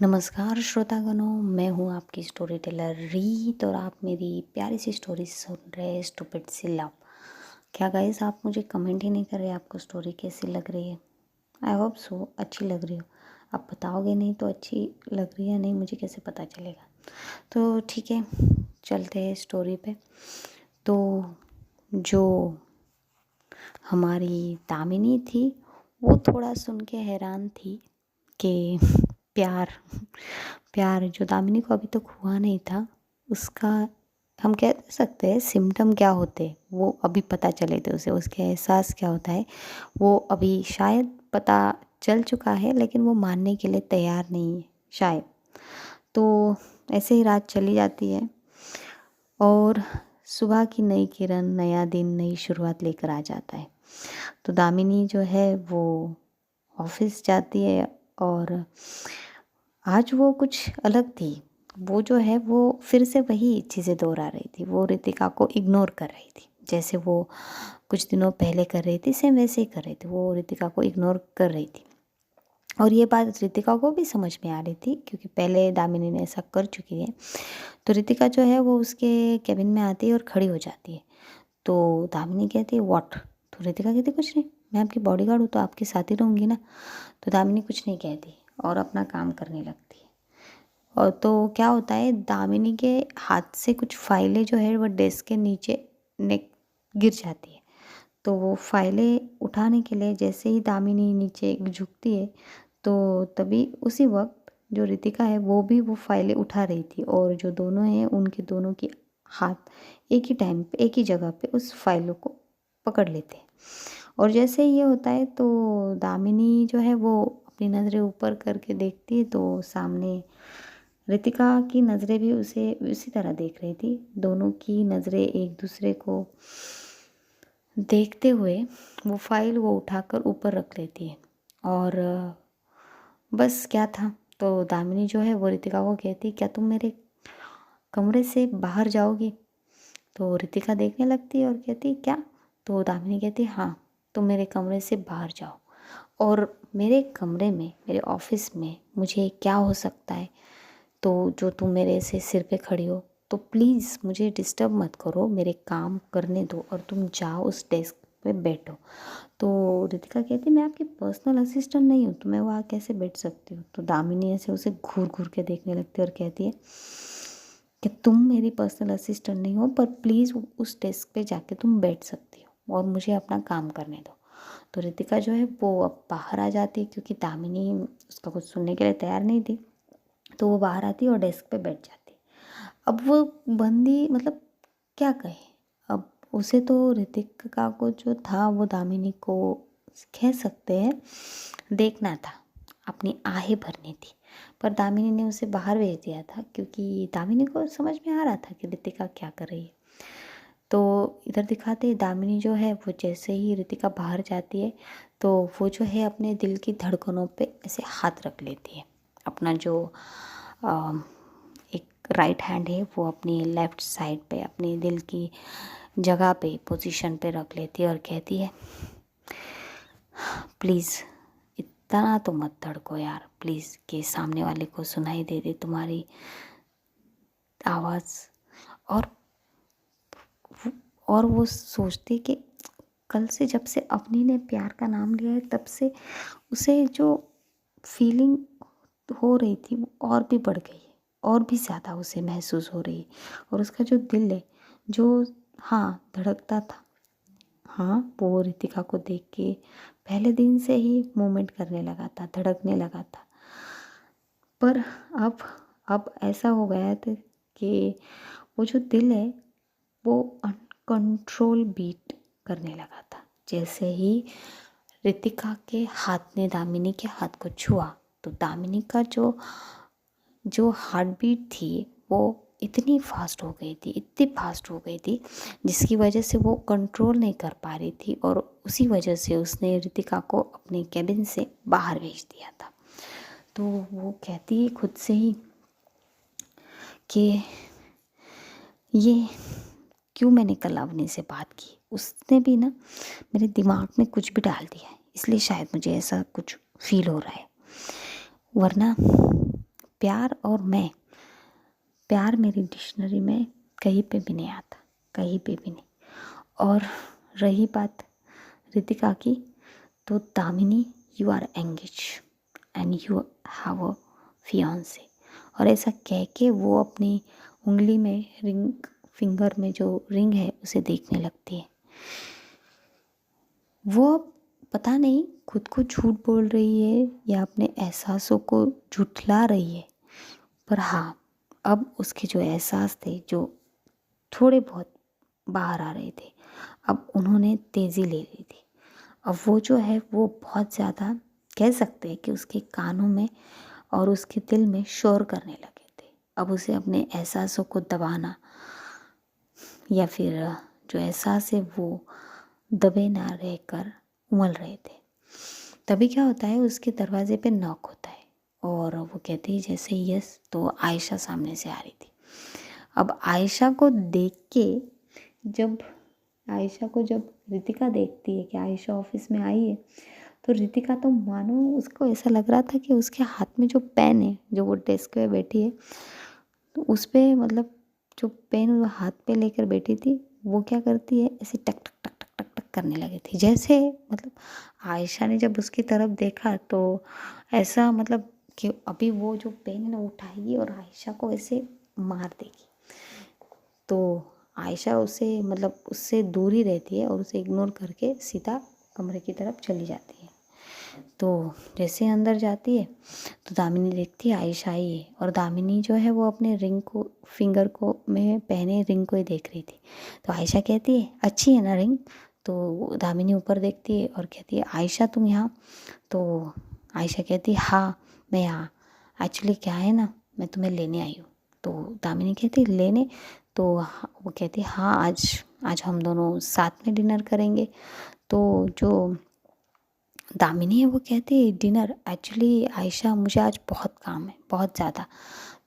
नमस्कार श्रोतागणों, मैं हूँ आपकी स्टोरी टेलर रीत और आप मेरी प्यारी सी स्टोरी सुन रहे हैं स्टूपिड सी लव। क्या गाइस, आप मुझे कमेंट ही नहीं कर रहे आपको स्टोरी कैसी लग रही है। आई होप सो अच्छी लग रही हो। आप बताओगे नहीं तो अच्छी लग रही है नहीं मुझे कैसे पता चलेगा। तो ठीक है, चलते हैं स्टोरी पे। तो जो हमारी दामिनी थी वो थोड़ा सुन के हैरान थी कि प्यार प्यार जो दामिनी को अभी तक हुआ नहीं था उसका हम कह सकते हैं सिम्टम क्या होते हैं वो अभी पता चले थे उसे, उसके एहसास क्या होता है वो अभी शायद पता चल चुका है, लेकिन वो मानने के लिए तैयार नहीं है शायद। तो ऐसे ही रात चली जाती है और सुबह की नई किरण, नया दिन, नई शुरुआत लेकर आ जाता है। तो दामिनी जो है वो ऑफिस जाती है और आज वो कुछ अलग थी। वो जो है वो फिर से वही चीज़ें दोहरा रही थी। वो रितिका को इग्नोर कर रही थी, जैसे वो कुछ दिनों पहले कर रही थी सेम वैसे ही कर रही थी। वो रितिका को इग्नोर कर रही थी और ये बात रितिका को भी समझ में आ रही थी क्योंकि पहले दामिनी ने ऐसा कर चुकी है। तो रितिका जो है वो उसके केबिन में आती है और खड़ी हो जाती है। तो दामिनी कहती है व्हाट। तो रितिका कहती कुछ नहीं, मैं आपकी बॉडीगार्ड हूँ तो आपके साथ ही रहूँगी ना। तो दामिनी कुछ नहीं कहती और अपना काम करने लगती है। और तो क्या होता है, दामिनी के हाथ से कुछ फाइलें जो है वो डेस्क के नीचे ने गिर जाती है। तो वो फाइलें उठाने के लिए जैसे ही दामिनी नीचे झुकती है तो तभी उसी वक्त जो रितिका है वो भी वो फाइलें उठा रही थी और जो दोनों हैं उनके दोनों की हाथ एक ही टाइम पे एक ही जगह पे उस फाइलों को पकड़ लेते हैं। और जैसे ही ये होता है तो दामिनी जो है वो अपनी नज़रें ऊपर करके देखती है तो सामने रितिका की नज़रें भी उसे उसी तरह देख रही थी। दोनों की नज़रें एक दूसरे को देखते हुए वो फाइल वो उठाकर ऊपर रख लेती है। और बस क्या था, तो दामिनी जो है वो रितिका को कहती क्या तुम मेरे कमरे से बाहर जाओगी। तो रितिका देखने लगती है और कहती क्या। तो दामिनी कहती हाँ, तुम मेरे कमरे से बाहर जाओ और मेरे कमरे में मेरे ऑफिस में मुझे क्या हो सकता है। तो जो तुम मेरे से सिर पे खड़ी हो तो प्लीज़ मुझे डिस्टर्ब मत करो, मेरे काम करने दो और तुम जाओ उस डेस्क पे बैठो। तो रितिका कहती मैं आपकी पर्सनल असिस्टेंट नहीं हूँ तो मैं वहाँ कैसे बैठ सकती हूँ। तो दामिनी ऐसे उसे घूर घूर के देखने लगती है और कहती है कि तुम मेरी पर्सनल असिस्टेंट नहीं हो पर प्लीज़ उस डेस्क पे जाके तुम बैठ सकती हो और मुझे अपना काम करने दो। तो रितिका जो है वो अब बाहर आ जाती है क्योंकि दामिनी उसका कुछ सुनने के लिए तैयार नहीं थी। तो वो बाहर आती और डेस्क पे बैठ जाती। अब वो बंदी मतलब क्या कहे। अब उसे तो रितिका को जो था वो दामिनी को कह सकते हैं देखना था, अपनी आहें भरनी थी। पर दामिनी ने उसे बाहर भेज दिया था क्योंकि दामिनी को समझ में आ रहा था कि रितिका क्या कर रही है। तो इधर दिखाते दामिनी जो है वो जैसे ही रितिका बाहर जाती है तो वो जो है अपने दिल की धड़कनों पे ऐसे हाथ रख लेती है। अपना जो अ, एक राइट हैंड है वो अपनी लेफ़्ट साइड पे अपने दिल की जगह पे पोजीशन पे रख लेती है और कहती है प्लीज़ इतना तो मत धड़को यार प्लीज़, कि सामने वाले को सुनाई दे दे तुम्हारी आवाज़। और और वो सोचती कि कल से जब से अवनी ने प्यार का नाम लिया है तब से उसे जो फीलिंग हो रही थी वो और भी बढ़ गई है, और भी ज़्यादा उसे महसूस हो रही है। और उसका जो दिल है जो हाँ धड़कता था, हाँ वो रितिका को देख के पहले दिन से ही मूवमेंट करने लगा था, धड़कने लगा था। पर अब ऐसा हो गया था कि वो जो दिल है वो अनकंट्रोल बीट करने लगा था। जैसे ही रितिका के हाथ ने दामिनी के हाथ को छुआ तो दामिनी का जो जो हार्ट बीट थी वो इतनी फास्ट हो गई थी, इतनी फास्ट हो गई थी जिसकी वजह से वो कंट्रोल नहीं कर पा रही थी और उसी वजह से उसने रितिका को अपने कैबिन से बाहर भेज दिया था। तो वो कहती है खुद से ही कि ये क्यों मैंने कल अवनी से बात की, उसने भी ना मेरे दिमाग में कुछ भी डाल दिया है, इसलिए शायद मुझे ऐसा कुछ फील हो रहा है। वरना प्यार और मैं, प्यार मेरी डिक्शनरी में कहीं पे भी नहीं आता, कहीं पे भी नहीं। और रही बात रितिका की, तो Damini you are engage and you have a fiance, और ऐसा कह के वो अपनी उंगली में रिंग, फिंगर में जो रिंग है उसे देखने लगती है। वो अब पता नहीं खुद को झूठ बोल रही है या अपने एहसासों को झुठला रही है, पर हाँ, अब उसके जो एहसास थे जो थोड़े बहुत बाहर आ रहे थे, अब उन्होंने तेज़ी ले ली थी। अब वो जो है वो बहुत ज़्यादा कह सकते हैं कि उसके कानों में और उसके दिल में शोर करने लगे थे। अब उसे अपने एहसासों को दबाना या फिर जो एहसास है वो दबे ना रहकर उमल रहे थे। तभी क्या होता है, उसके दरवाजे पे नॉक होता है और वो कहती है जैसे ही यस, तो आयशा सामने से आ रही थी। अब आयशा को देख के जब रितिका देखती है कि आयशा ऑफिस में आई है, तो रितिका तो मानो उसको ऐसा लग रहा था कि उसके हाथ में जो पेन है, जो वो डेस्क पे बैठी है, तो उस पे मतलब जो पेन वो हाथ पे लेकर बैठी थी, वो क्या करती है ऐसे टक टक टक टक टक टक करने लगी थी। जैसे मतलब आयशा ने जब उसकी तरफ देखा तो ऐसा मतलब कि अभी वो जो पेन है ना उठाएगी और आयशा को ऐसे मार देगी। तो आयशा उसे मतलब उससे दूर ही रहती है और उसे इग्नोर करके सीधा कमरे की तरफ चली जाती है। तो जैसे अंदर जाती है तो दामिनी देखती है आयशा आई है, और दामिनी जो है वो अपने रिंग को, फिंगर को में पहने रिंग को ही देख रही थी। तो आयशा कहती है अच्छी है ना रिंग? तो दामिनी ऊपर देखती है और कहती है आयशा तुम यहाँ? तो आयशा कहती है हाँ मैं यहाँ, एक्चुअली क्या है ना, मैं तुम्हें लेने आई हूँ। तो दामिनी कहती है लेने? तो वो कहती है हाँ, आज आज हम दोनों साथ में डिनर करेंगे। तो जो दामिनी है वो कहती है डिनर? एक्चुअली आयशा मुझे आज बहुत काम है, बहुत ज़्यादा।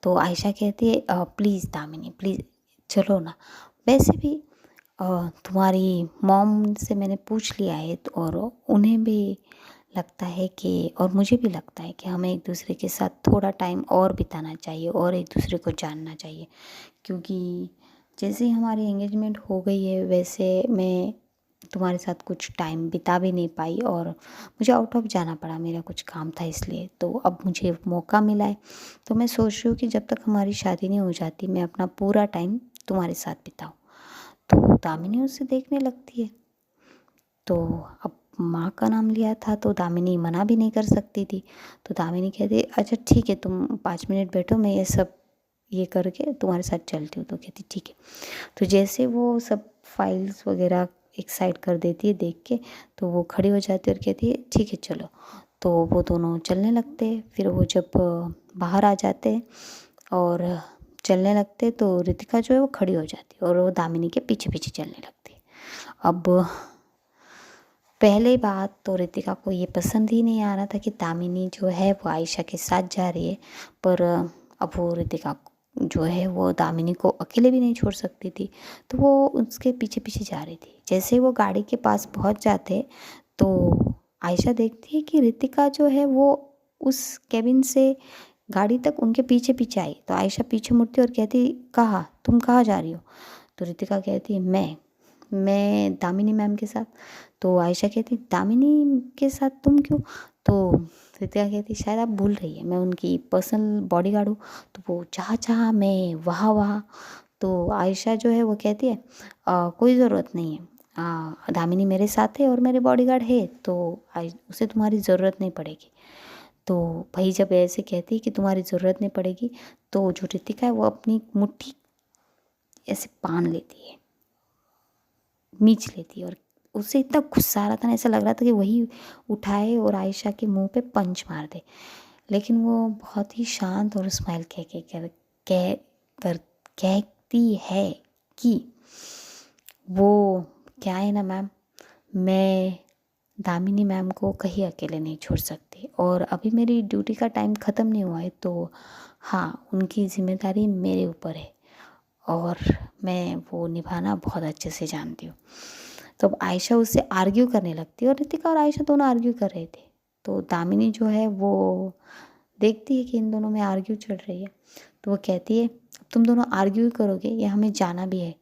तो आयशा कहती है प्लीज़ दामिनी प्लीज़ चलो ना। वैसे भी तुम्हारी मॉम से मैंने पूछ लिया है और उन्हें भी लगता है कि, और मुझे भी लगता है कि हमें एक दूसरे के साथ थोड़ा टाइम और बिताना चाहिए और एक दूसरे को जानना चाहिए, क्योंकि जैसे ही हमारी एंगेजमेंट हो गई है वैसे मैं तुम्हारे साथ कुछ टाइम बिता भी नहीं पाई और मुझे आउट ऑफ जाना पड़ा, मेरा कुछ काम था इसलिए। तो अब मुझे मौका मिला है, तो मैं सोच रही हूँ कि जब तक हमारी शादी नहीं हो जाती मैं अपना पूरा टाइम तुम्हारे साथ बिताऊँ। तो दामिनी उसे देखने लगती है। तो अब माँ का नाम लिया था तो दामिनी मना भी नहीं कर सकती थी। तो दामिनी कहती अच्छा ठीक है, तुम 5 मिनट बैठो, मैं ये करके तुम्हारे साथ चलती हूँ। तो कहती ठीक है। तो जैसे वो सब फाइल्स वगैरह एक साइड कर देती है देख के, तो वो खड़ी हो जाती है और कहती है ठीक है चलो। तो वो दोनों चलने लगते हैं। फिर वो जब बाहर आ जाते हैं और चलने लगते हैं तो रितिका जो है वो खड़ी हो जाती है और वो दामिनी के पीछे पीछे चलने लगती है। अब पहले बात तो रितिका को ये पसंद ही नहीं आ रहा था कि दामिनी जो है वो आयशा के साथ जा रही है, पर अब वो रितिका जो है वो दामिनी को अकेले भी नहीं छोड़ सकती थी, तो वो उसके पीछे पीछे जा रही थी। जैसे वो गाड़ी के पास पहुंच जाते तो आयशा देखती है कि रितिका जो है वो उस केबिन से गाड़ी तक उनके पीछे पीछे आई। तो आयशा पीछे मुड़ती और कहती कहाँ, तुम कहाँ जा रही हो? तो रितिका कहती है मैं दामिनी मैम के साथ। तो आयशा कहती दामिनी के साथ तुम क्यों? तो रितिका कहती शायद आप भूल रही है, मैं उनकी पर्सनल बॉडीगार्ड हूँ। तो वो जहाँ मैं वहाँ। तो आयशा जो है वो कहती है कोई ज़रूरत नहीं है, दामिनी मेरे साथ है और मेरे बॉडीगार्ड है, तो उसे तुम्हारी ज़रूरत नहीं पड़ेगी। तो भाई जब ऐसे कहती है कि तुम्हारी ज़रूरत नहीं पड़ेगी, तो जो रितिका है वो अपनी मुट्ठी ऐसे बांध लेती है, मीच लेती है, और उससे इतना गुस्सा आ रहा था ना, ऐसा लग रहा था कि वही उठाए और आयशा के मुंह पे पंच मार दे। लेकिन वो बहुत ही शांत और स्माइल कह कहती है कि वो क्या है ना मैम, मैं दामिनी मैम को कहीं अकेले नहीं छोड़ सकती और अभी मेरी ड्यूटी का टाइम ख़त्म नहीं हुआ है, तो हाँ उनकी ज़िम्मेदारी मेरे ऊपर है और मैं वो निभाना बहुत अच्छे से जानती हूँ। तो अब आयशा उससे आर्ग्यू करने लगती है और रितिका और आयशा दोनों आर्ग्यू कर रहे थे। तो दामिनी जो है वो देखती है कि इन दोनों में आर्ग्यू चल रही है, तो वो कहती है तुम दोनों आर्ग्यू ही करोगे या हमें जाना भी है,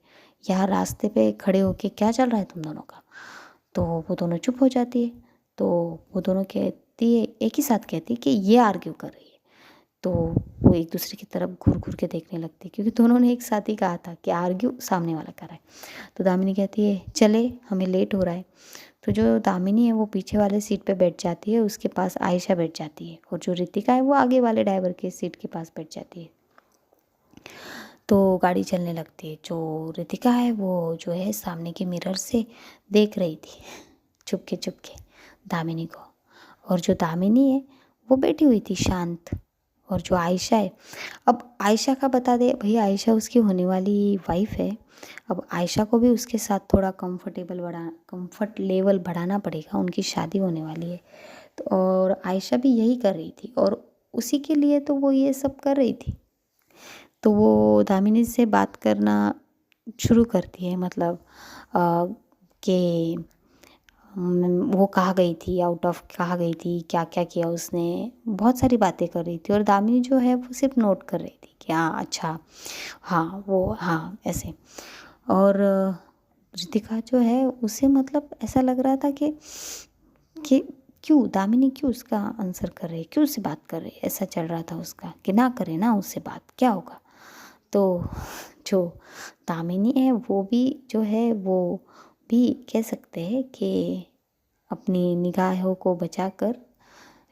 यहाँ रास्ते पे खड़े होके क्या चल रहा है तुम दोनों का। तो वो दोनों चुप हो जाती है। तो वो दोनों कहती है, एक ही साथ कहती है कि ये आर्ग्यू कर रही है। तो वो एक दूसरे की तरफ घूर घूर के देखने लगती है, क्योंकि दोनों ने एक साथ ही कहा था कि आर्ग्यू सामने वाला कर रहा है। तो दामिनी कहती है चले, हमें लेट हो रहा है। तो जो दामिनी है वो पीछे वाले सीट पे बैठ जाती है, उसके पास आयशा बैठ जाती है, और जो रितिका है वो आगे वाले ड्राइवर के सीट के पास बैठ जाती है। तो गाड़ी चलने लगती है। जो रितिका है वो जो है सामने के मिरर से देख रही थी चुपके चुपके दामिनी को, और जो दामिनी है वो बैठी हुई थी शांत। और जो आयशा है, अब आयशा का बता दे भैया, आयशा उसकी होने वाली वाइफ है। अब आयशा को भी उसके साथ थोड़ा कंफर्ट लेवल बढ़ाना पड़ेगा, उनकी शादी होने वाली है। तो और आयशा भी यही कर रही थी, और उसी के लिए तो वो ये सब कर रही थी। तो वो दामिनी से बात करना शुरू करती है, मतलब कि वो कहाँ गई थी, आउट ऑफ कहाँ गई थी, क्या क्या किया उसने, बहुत सारी बातें कर रही थी। और दामिनी जो है वो सिर्फ नोट कर रही थी कि हाँ अच्छा, हाँ वो हाँ ऐसे। और रितिका जो है उसे मतलब ऐसा लग रहा था कि क्यों दामिनी क्यों उसका आंसर कर रही है, क्यों उससे बात कर रही है, ऐसा चल रहा था उसका कि ना करे ना उससे बात, क्या होगा। तो जो दामिनी है वो भी जो है वो भी कह सकते हैं कि अपनी निगाहों को बचाकर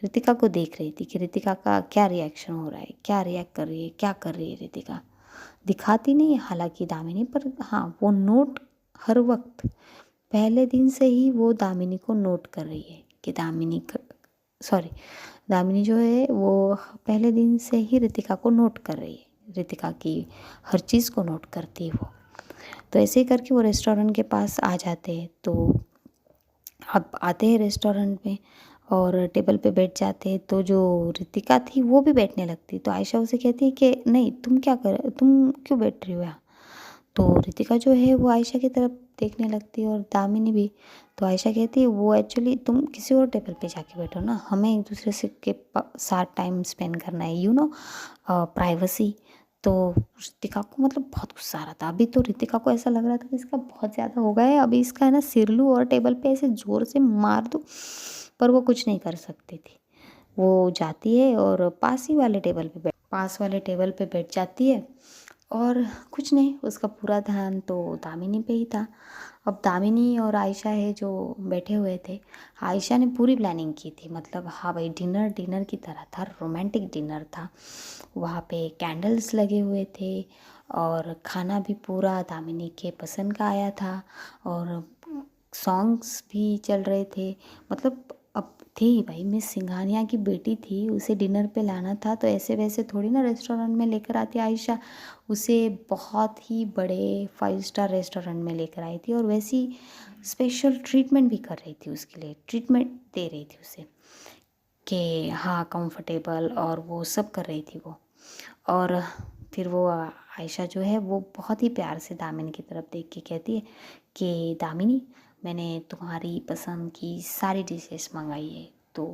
रितिका को देख रही थी कि रितिका का क्या रिएक्शन हो रहा है, क्या रिएक्ट कर रही है, क्या कर रही है रितिका। दिखाती नहीं है हालांकि दामिनी, पर हाँ वो नोट हर वक्त पहले दिन से ही वो दामिनी को नोट कर रही है कि दामिनी जो है वो पहले दिन से ही रितिका को नोट कर रही है, रितिका की हर चीज़ को नोट करती है वो। तो ऐसे ही करके वो रेस्टोरेंट के पास आ जाते हैं। तो अब आते हैं रेस्टोरेंट में और टेबल पे बैठ जाते हैं। तो जो रितिका थी वो भी बैठने लगती, तो आयशा उसे कहती है कि नहीं तुम क्यों बैठ रही हो यहाँ। तो रितिका जो है वो आयशा की तरफ देखने लगती है, और दामिनी भी। तो आयशा कहती है वो एक्चुअली तुम किसी और टेबल पे जाके बैठो ना, हमें एक दूसरे से के साथ टाइम स्पेंड करना है, प्राइवेसी। तो रितिका को मतलब बहुत गुस्सा आ रहा था अभी। तो रितिका को ऐसा लग रहा था कि इसका बहुत ज़्यादा हो गया है, अभी इसका है ना सिर लूँ और टेबल पे ऐसे ज़ोर से मार दूँ, पर वो कुछ नहीं कर सकती थी। वो जाती है और पास वाले टेबल पे बैठ जाती है, और कुछ नहीं, उसका पूरा ध्यान तो दामिनी पे ही था। अब दामिनी और आयशा है जो बैठे हुए थे। आयशा ने पूरी प्लानिंग की थी, मतलब हाँ भाई डिनर डिनर की तरह था, रोमांटिक डिनर था। वहाँ पे कैंडल्स लगे हुए थे, और खाना भी पूरा दामिनी के पसंद का आया था, और सॉन्ग्स भी चल रहे थे। मतलब अब थी भाई, मिस सिंघानिया की बेटी थी, उसे डिनर पे लाना था, तो ऐसे वैसे थोड़ी ना रेस्टोरेंट में लेकर आती आयशा। उसे बहुत ही बड़े 5 स्टार रेस्टोरेंट में लेकर आई थी, और वैसी स्पेशल ट्रीटमेंट भी कर रही थी उसके लिए, ट्रीटमेंट दे रही थी उसे कि हाँ कंफर्टेबल, और वो सब कर रही थी वो। और फिर वो आयशा जो है वो बहुत ही प्यार से दामिनी की तरफ देख के कहती है कि दामिनी, मैंने तुम्हारी पसंद की सारी डिशेस मंगाई है, तो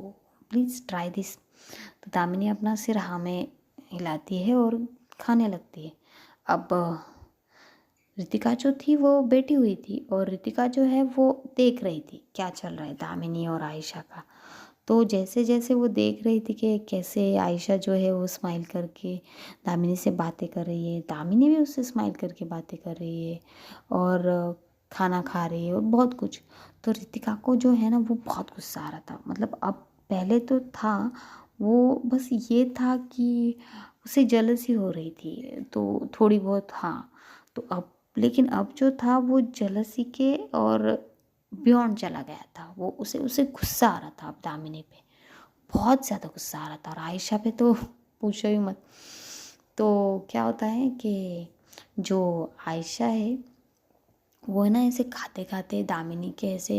प्लीज़ ट्राई दिस। तो दामिनी अपना सिर हाँ में हिलाती है और खाने लगती है। अब रितिका जो थी वो बैठी हुई थी, और रितिका जो है वो देख रही थी क्या चल रहा है दामिनी और आयशा का। तो जैसे जैसे वो देख रही थी कि कैसे आयशा जो है वो स्माइल करके दामिनी से बातें कर रही है, दामिनी भी उससे स्माइल करके बातें कर रही है, और खाना खा रही है और बहुत कुछ। तो रितिका को जो है ना वो बहुत गुस्सा आ रहा था, मतलब अब पहले तो था वो बस ये था कि उसे जलसी हो रही थी तो थोड़ी बहुत, हाँ। तो अब लेकिन अब जो था वो जलसी के और बियॉन्ड चला गया था, वो उसे उसे गुस्सा आ रहा था अब दामिनी पे, बहुत ज़्यादा गुस्सा आ रहा था। और आयशा पे तो पूछो ही मत। तो क्या होता है कि जो आयशा है वो ना ऐसे खाते खाते दामिनी के ऐसे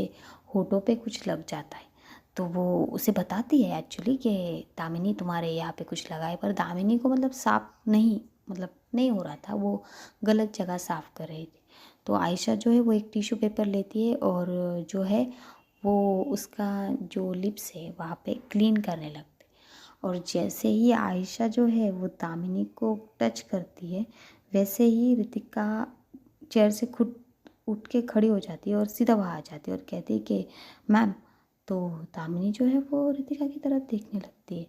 होठों पे कुछ लग जाता है। तो वो उसे बताती है एक्चुअली कि दामिनी तुम्हारे यहाँ पे कुछ लगा है, पर दामिनी को मतलब साफ नहीं, मतलब नहीं हो रहा था, वो गलत जगह साफ कर रही थी। तो आयशा जो है वो एक टिश्यू पेपर लेती है, और जो है वो उसका जो लिप्स है वहाँ पे क्लीन करने लगती। और जैसे ही आयशा जो है वो दामिनी को टच करती है, वैसे ही रितिका चेयर से खुद उठ के खड़ी हो जाती है और सीधा वहाँ आ जाती है और कहती है कि मैम। तो दामिनी जो है वो रितिका की तरफ देखने लगती है।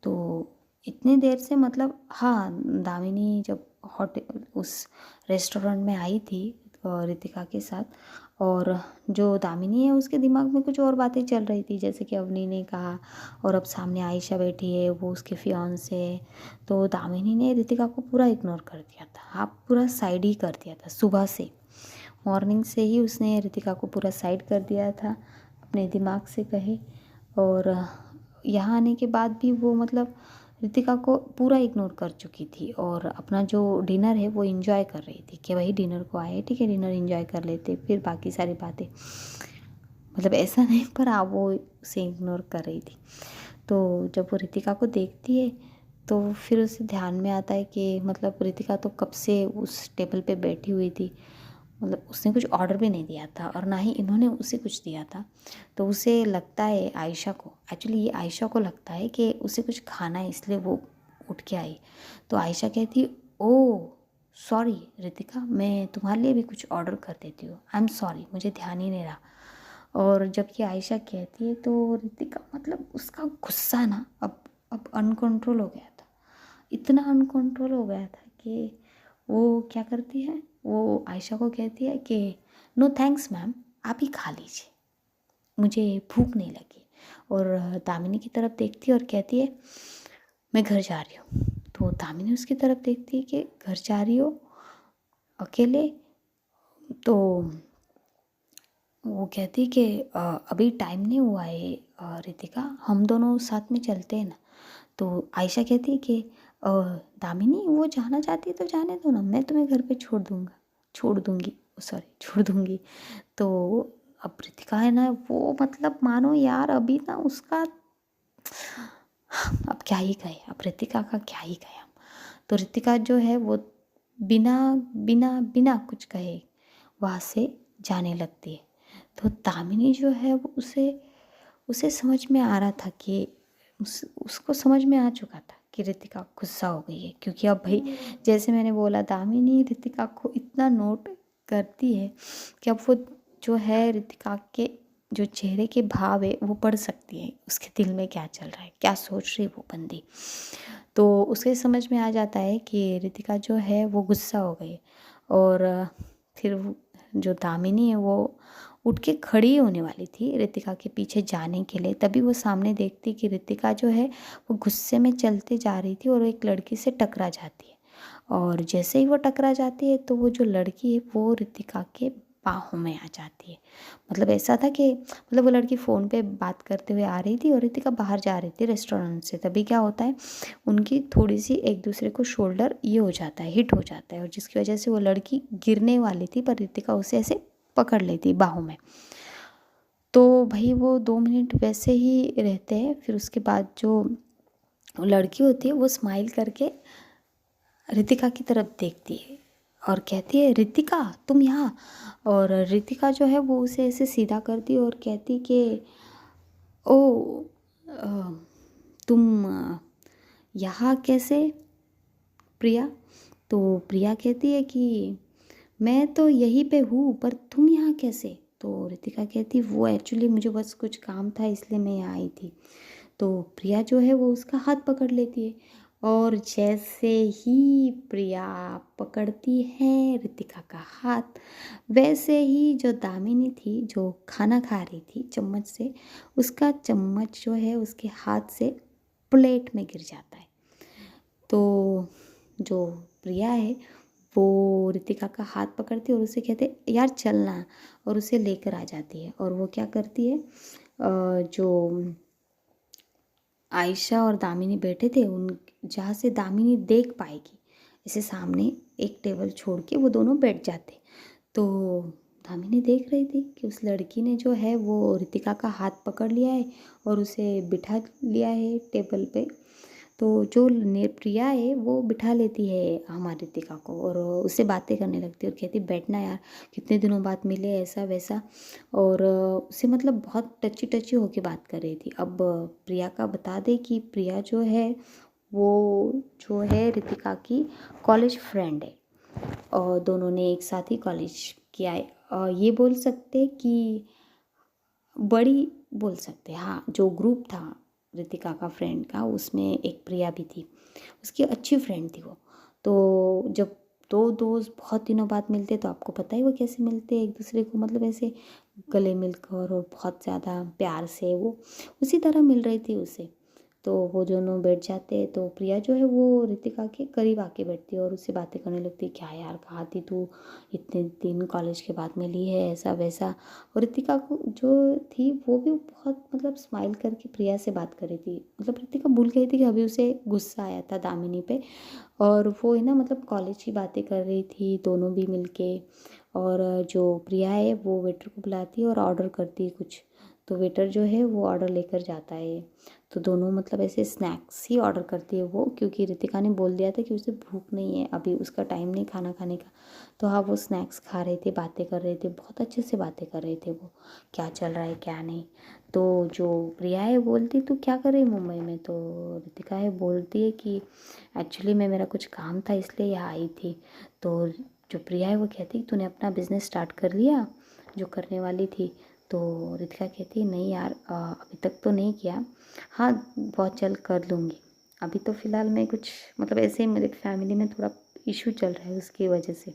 तो इतनी देर से मतलब हाँ, दामिनी जब होटल उस रेस्टोरेंट में आई थी रितिका के साथ, और जो दामिनी है उसके दिमाग में कुछ और बातें चल रही थी, जैसे कि अवनी ने कहा, और अब सामने आयशा बैठी है, वो उसके फियांसे है। तो दामिनी ने रितिका को पूरा इग्नोर कर दिया था, हाँ पूरा साइड ही कर दिया था। सुबह से मॉर्निंग से ही उसने रितिका को पूरा साइड कर दिया था अपने दिमाग से कहे। और यहाँ आने के बाद भी वो मतलब रितिका को पूरा इग्नोर कर चुकी थी और अपना जो डिनर है वो इन्जॉय कर रही थी कि भाई डिनर को आए, ठीक है डिनर इन्जॉय कर लेते, फिर बाकी सारी बातें, मतलब ऐसा नहीं पर हाँ वो उसे इग्नोर कर रही थी। तो जब वो रितिका को देखती है तो फिर उसे ध्यान में आता है कि मतलब रितिका तो कब से उस टेबल पे बैठी हुई थी, मतलब उसने कुछ ऑर्डर भी नहीं दिया था और ना ही इन्होंने उसे कुछ दिया था। तो उसे लगता है आयशा को, एक्चुअली ये आयशा को लगता है कि उसे कुछ खाना है, इसलिए वो उठ के आई। तो आयशा कहती ओ सॉरी रितिका, मैं तुम्हारे लिए भी कुछ ऑर्डर कर देती हूँ, आई एम सॉरी, मुझे ध्यान ही नहीं रहा। और जब ये आयशा कहती है तो रितिका मतलब उसका गुस्सा ना अब अनकंट्रोल हो गया था, इतना अनकंट्रोल हो गया था कि वो क्या करती है, वो आयशा को कहती है कि नो थैंक्स मैम, आप ही खा लीजिए, मुझे भूख नहीं लगी। और दामिनी की तरफ देखती है और कहती है मैं घर जा रही हूँ। तो दामिनी उसकी तरफ देखती है कि घर जा रही हो अकेले। तो वो कहती है कि अभी टाइम नहीं हुआ है रितिका, हम दोनों साथ में चलते हैं ना। तो आयशा कहती है कि दामिनी वो जाना चाहती है तो जाने दो ना, मैं तुम्हें घर पे छोड़ दूँगी, सॉरी छोड़ दूँगी। तो अब रितिका है ना वो मतलब मानो यार अभी ना उसका, अब क्या ही कहे, अब रितिका का क्या ही कहे हम। तो रितिका जो है वो बिना बिना बिना कुछ कहे वहाँ से जाने लगती है। तो दामिनी जो है वो उसे उसे समझ में आ रहा था कि उसको समझ में आ चुका था कि रितिका गुस्सा हो गई है, क्योंकि अब भाई जैसे मैंने बोला दामिनी रितिका को इतना नोट करती है कि अब वो जो है रितिका के जो चेहरे के भाव है वो पढ़ सकती है, उसके दिल में क्या चल रहा है, क्या सोच रही है वो बंदी। तो उसे समझ में आ जाता है कि रितिका जो है वो गुस्सा हो गई। और फिर जो दामिनी है वो उठ के खड़ी होने वाली थी रितिका के पीछे जाने के लिए, तभी वो सामने देखती कि रितिका जो है वो गुस्से में चलते जा रही थी और वो एक लड़की से टकरा जाती है। और जैसे ही वो टकरा जाती है तो वो जो लड़की है वो रितिका के बाहों में आ जाती है। मतलब ऐसा था कि मतलब वो लड़की फ़ोन पे बात करते हुए आ रही थी और रितिका बाहर जा रही थी रेस्टोरेंट से, तभी क्या होता है उनकी थोड़ी सी एक दूसरे को शोल्डर ये हो जाता है, हिट हो जाता है, और जिसकी वजह से वो लड़की गिरने वाली थी पर रितिका उसे ऐसे पकड़ लेती बाहों में। तो भाई वो 2 मिनट वैसे ही रहते हैं, फिर उसके बाद जो लड़की होती है वो स्माइल करके रितिका की तरफ देखती है और कहती है रितिका तुम यहाँ। और रितिका जो है वो उसे ऐसे सीधा करती है और कहती कि ओ तुम यहाँ कैसे प्रिया। तो प्रिया कहती है कि मैं तो यहीं पे हूँ पर तुम यहाँ कैसे। तो रितिका कहती वो एक्चुअली मुझे बस कुछ काम था इसलिए मैं यहाँ आई थी। तो प्रिया जो है वो उसका हाथ पकड़ लेती है और जैसे ही प्रिया पकड़ती है रितिका का हाथ, वैसे ही जो दामिनी थी जो खाना खा रही थी चम्मच से, उसका चम्मच जो है उसके हाथ से प्लेट में गिर जाता है। तो जो प्रिया है वो रितिका का हाथ पकड़ती है और उसे कहते यार चलना, और उसे लेकर आ जाती है। और वो क्या करती है जो आयशा और दामिनी बैठे थे उन जहाँ से दामिनी देख पाएगी, ऐसे सामने एक टेबल छोड़ के वो दोनों बैठ जाते। तो दामिनी देख रही थी कि उस लड़की ने जो है वो रितिका का हाथ पकड़ लिया है और उसे बिठा लिया है टेबल पे। तो जो प्रिया है वो बिठा लेती है हमारी रितिका को और उससे बातें करने लगती है और कहती बैठना यार, कितने दिनों बाद मिले, ऐसा वैसा। और उससे मतलब बहुत टची टची होके बात कर रही थी। अब प्रिया का बता दे कि प्रिया जो है वो जो है रितिका की कॉलेज फ्रेंड है और दोनों ने एक साथ ही कॉलेज किया है। ये बोल सकते कि बड़ी बोल सकते हैं, हाँ। जो ग्रुप था रितिका का फ्रेंड का उसमें एक प्रिया भी थी, उसकी अच्छी फ्रेंड थी वो। तो जब दो दोस्त बहुत दिनों बाद मिलते तो आपको पता ही वो कैसे मिलते एक दूसरे को, मतलब ऐसे गले मिलकर और बहुत ज़्यादा प्यार से, वो उसी तरह मिल रही थी उसे। तो वो दोनों बैठ जाते तो प्रिया जो है वो रितिका के करीब आके बैठती है और उससे बातें करने लगती, क्या यार कहाँ थी तू, इतने दिन कॉलेज के बाद मिली है, ऐसा वैसा। और रितिका को जो थी वो भी बहुत मतलब स्माइल करके प्रिया से बात कर रही थी। मतलब रितिका भूल गई थी कि अभी उसे गुस्सा आया था दामिनी पे, और वो है ना मतलब कॉलेज की बातें कर रही थी दोनों भी मिलके। और जो प्रिया है वो वेटर को बुलाती है और ऑर्डर करती है कुछ। तो वेटर जो है वो ऑर्डर लेकर जाता है। तो दोनों मतलब ऐसे स्नैक्स ही ऑर्डर करती है वो, क्योंकि रितिका ने बोल दिया था कि उसे भूख नहीं है अभी, उसका टाइम नहीं खाना खाने का। तो हाँ वो स्नैक्स खा रहे थे, बातें कर रहे थे, बहुत अच्छे से बातें कर रहे थे वो, क्या चल रहा है क्या नहीं। तो जो प्रिया है बोलती तू क्या कर रही है मुंबई में, तो रितिका है बोलती है कि एक्चुअली मैं मेरा कुछ काम था इसलिए यहाँ आई थी। तो जो प्रिया है वो कहती तूने अपना बिज़नेस स्टार्ट कर लिया जो करने वाली थी। तो रितिका कहती है नहीं यार अभी तक तो नहीं किया, हाँ बहुत जल्द कर लूँगी। अभी तो फ़िलहाल मैं कुछ मतलब ऐसे ही मेरे फैमिली में थोड़ा इशू चल रहा है उसकी वजह से।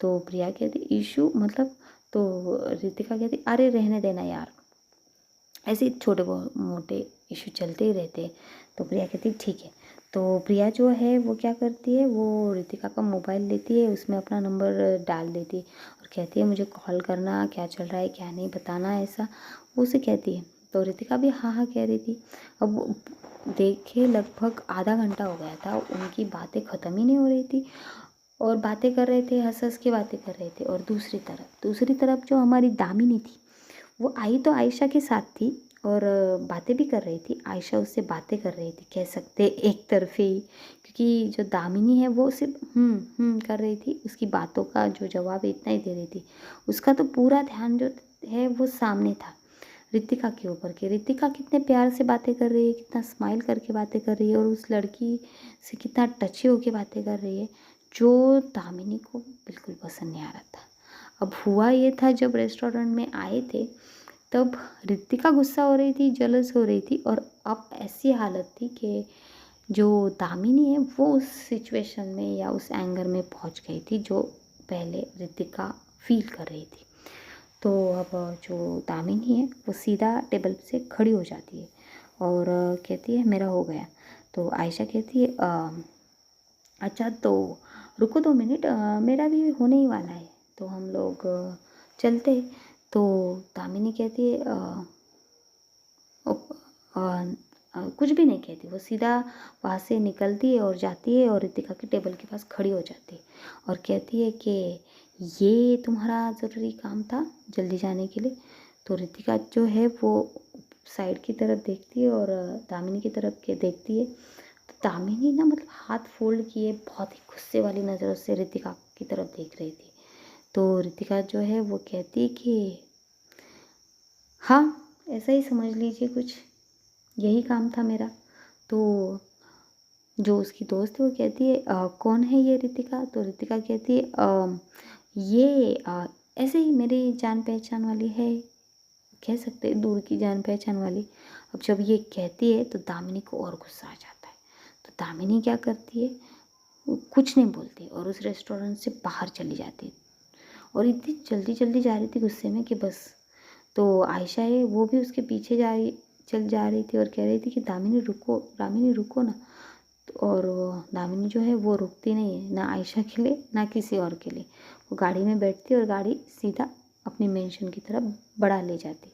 तो प्रिया कहती इशू मतलब, तो रितिका कहती अरे रहने देना यार, ऐसे ही छोटे मोटे इशू चलते ही रहते हैं। तो प्रिया कहती ठीक है। तो प्रिया जो है वो क्या करती है, वो रितिका का मोबाइल लेती है, उसमें अपना नंबर डाल देती है और कहती है मुझे कॉल करना, क्या चल रहा है क्या नहीं बताना, ऐसा वो उसे कहती है। तो रितिका भी हाँ हाँ कह रही थी। अब देखे लगभग आधा घंटा हो गया था, उनकी बातें ख़त्म ही नहीं हो रही थी और बातें कर रहे थे, हंस हंस के बातें कर रहे थे। और दूसरी तरफ जो हमारी दामिनी थी वो आई तो आयशा के साथ थी और बातें भी कर रही थी। आयशा उससे बातें कर रही थी, कह सकते एक तरफे ही, क्योंकि जो दामिनी है वो सिर्फ कर रही थी, उसकी बातों का जो जवाब है इतना ही दे रही थी। उसका तो पूरा ध्यान जो है वो सामने था रितिका के ऊपर के, रितिका कितने प्यार से बातें कर रही है, कितना स्माइल करके बातें कर रही है और उस लड़की से कितना टची होके बातें कर रही है, जो दामिनी को बिल्कुल पसंद नहीं आ रहा था। अब हुआ ये था जब रेस्टोरेंट में आए थे तब रितिका गुस्सा हो रही थी, जलस हो रही थी, और अब ऐसी हालत थी कि जो दामिनी है वो उस सिचुएशन में या उस एंगर में पहुंच गई थी जो पहले रितिका फील कर रही थी। तो अब जो दामिनी है वो सीधा टेबल से खड़ी हो जाती है और कहती है मेरा हो गया। तो आयशा कहती है अच्छा तो रुको 2 मिनट, मेरा भी होने ही वाला है, तो हम लोग चलते हैं। तो दामिनी कहती है कुछ भी नहीं कहती, वो सीधा वहाँ से निकलती है और जाती है और रितिका के टेबल के पास खड़ी हो जाती है और कहती है कि ये तुम्हारा ज़रूरी काम था जल्दी जाने के लिए। तो रितिका जो है वो साइड की तरफ देखती है और दामिनी की तरफ के देखती है। तो दामिनी ना मतलब हाथ फोल्ड किए बहुत ही गुस्से वाली नज़रों से रितिका की तरफ देख रही थी। तो रितिका जो है वो कहती है कि हाँ ऐसा ही समझ लीजिए कुछ, यही काम था मेरा। तो जो उसकी दोस्त है वो कहती है कौन है ये रितिका, तो रितिका कहती है ये ऐसे ही मेरी जान पहचान वाली है, कह सकते हैं दूर की जान पहचान वाली। अब जब ये कहती है तो दामिनी को और गुस्सा आ जाता है। तो दामिनी क्या करती है, वो कुछ नहीं बोलती और उस रेस्टोरेंट से बाहर चली जाती है और इतनी जल्दी जल्दी जा रही थी गुस्से में कि बस। तो आयशा है वो भी उसके पीछे चल जा रही थी और कह रही थी कि दामिनी रुको ना। तो और दामिनी जो है वो रुकती नहीं है, ना आयशा के लिए ना किसी और के लिए। वो गाड़ी में बैठती और गाड़ी सीधा अपनी मेंशन की तरफ बढ़ा ले जाती।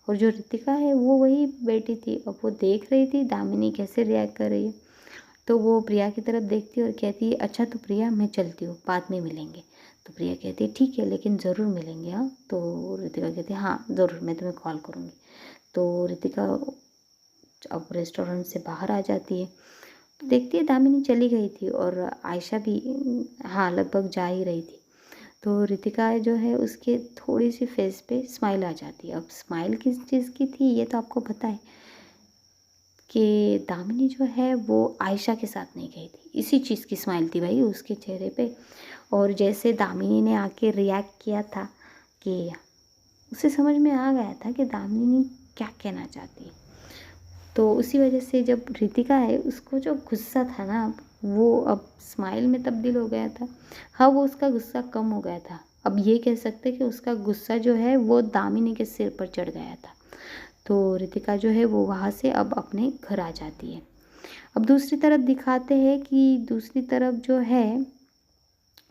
और जो रितिका है वो वही बैठी थी, अब वो देख रही थी दामिनी कैसे रिएक्ट कर रही है। तो वो प्रिया की तरफ देखती है और कहती है अच्छा तो प्रिया मैं चलती हूँ, बाद में मिलेंगे। तो प्रिया कहती है ठीक है लेकिन ज़रूर मिलेंगे हाँ। तो रितिका कहती है हाँ ज़रूर, मैं तुम्हें कॉल करूँगी। तो रितिका अब रेस्टोरेंट से बाहर आ जाती है तो देखती है दामिनी चली गई थी और आयशा भी हाँ लगभग जा ही रही थी। तो रितिका जो है उसके थोड़ी सी फेस पे स्माइल आ जाती है। अब स्माइल किस चीज़ की थी ये तो आपको पता है कि दामिनी जो है वो आयशा के साथ नहीं गई थी, इसी चीज़ की स्माइल थी भाई उसके चेहरे पे। और जैसे दामिनी ने आके रिएक्ट किया था कि उसे समझ में आ गया था कि दामिनी क्या कहना चाहती है। तो उसी वजह से जब रितिका है उसको जो गुस्सा था ना वो अब स्माइल में तब्दील हो गया था। हाँ वो उसका गुस्सा कम हो गया था। अब ये कह सकते कि उसका गुस्सा जो है वो दामिनी के सिर पर चढ़ गया था। तो रितिका जो है वो वहाँ से अब अपने घर आ जाती है। अब दूसरी तरफ दिखाते हैं कि दूसरी तरफ जो है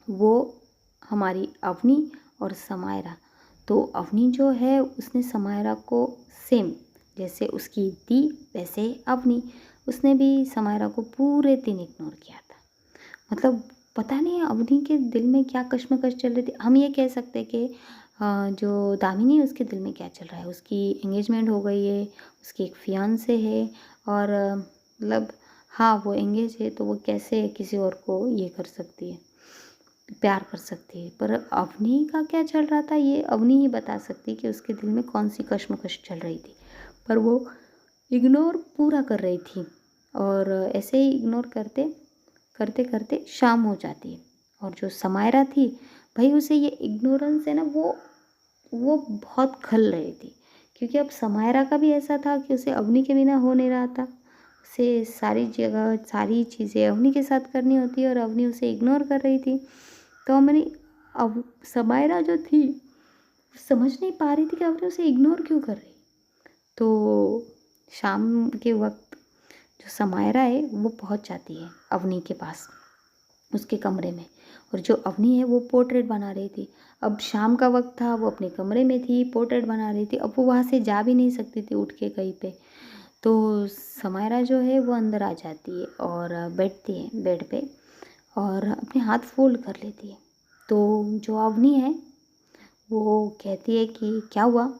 वो हमारी अवनी और समायरा। तो अवनी जो है उसने समायरा को सेम जैसे उसकी दी वैसे अवनी उसने भी समायरा को पूरे दिन इग्नोर किया था। मतलब पता नहीं अवनी के दिल में क्या कश्मकश चल रही थी। हम ये कह सकते हैं कि जो दामिनी है उसके दिल में क्या चल रहा है। उसकी एंगेजमेंट हो गई है, उसकी एक फियांसे है और मतलब हाँ वो एंगेज है तो वो कैसे किसी और को ये कर सकती है, प्यार कर सकती है। पर अवनी का क्या चल रहा था ये अवनी ही बता सकती कि उसके दिल में कौन सी कश्मकश चल रही थी। पर वो इग्नोर पूरा कर रही थी और ऐसे ही इग्नोर करते करते करते शाम हो जाती है। और जो समायरा थी भाई उसे ये इग्नोरेंस है ना वो बहुत खल रही थी। क्योंकि अब समायरा का भी ऐसा था कि उसे अवनी के बिना हो नहीं रहा था। उसे सारी जगह सारी चीज़ें अवनी के साथ करनी होती है और अवनी उसे इग्नोर कर रही थी। तो हमारी अब समायरा जो थी समझ नहीं पा रही थी कि अवनी उसे इग्नोर क्यों कर रही। तो शाम के वक्त जो समायरा है वो पहुंच जाती है अवनी के पास उसके कमरे में। और जो अवनी है वो पोर्ट्रेट बना रही थी। अब शाम का वक्त था, वो अपने कमरे में थी, पोर्ट्रेट बना रही थी। अब वो वहाँ से जा भी नहीं सकती थी उठ के कहीं पे। तो समायरा जो है वो अंदर आ जाती है और बैठती है बेड पे और अपने हाथ फोल्ड कर लेती है। तो जो अवनी है वो कहती है कि क्या हुआ।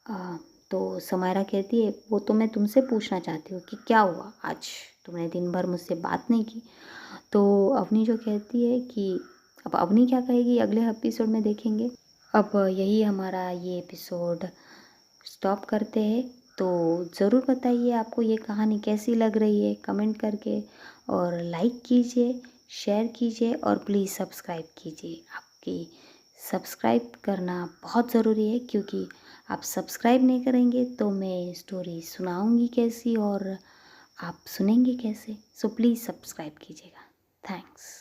आ, तो समायरा कहती है वो तो मैं तुमसे पूछना चाहती हूँ कि क्या हुआ आज, तुमने दिन भर मुझसे बात नहीं की। तो अवनी जो कहती है कि अब अवनी क्या कहेगी अगले एपिसोड में देखेंगे। अब यही हमारा ये एपिसोड स्टॉप करते हैं। तो ज़रूर बताइए आपको ये कहानी कैसी लग रही है कमेंट करके, और लाइक कीजिए, शेयर कीजिए और प्लीज़ सब्सक्राइब कीजिए। आपकी सब्सक्राइब करना बहुत ज़रूरी है क्योंकि आप सब्सक्राइब नहीं करेंगे तो मैं स्टोरी सुनाऊंगी कैसी और आप सुनेंगे कैसे। सो प्लीज़ सब्सक्राइब कीजिएगा। थैंक्स।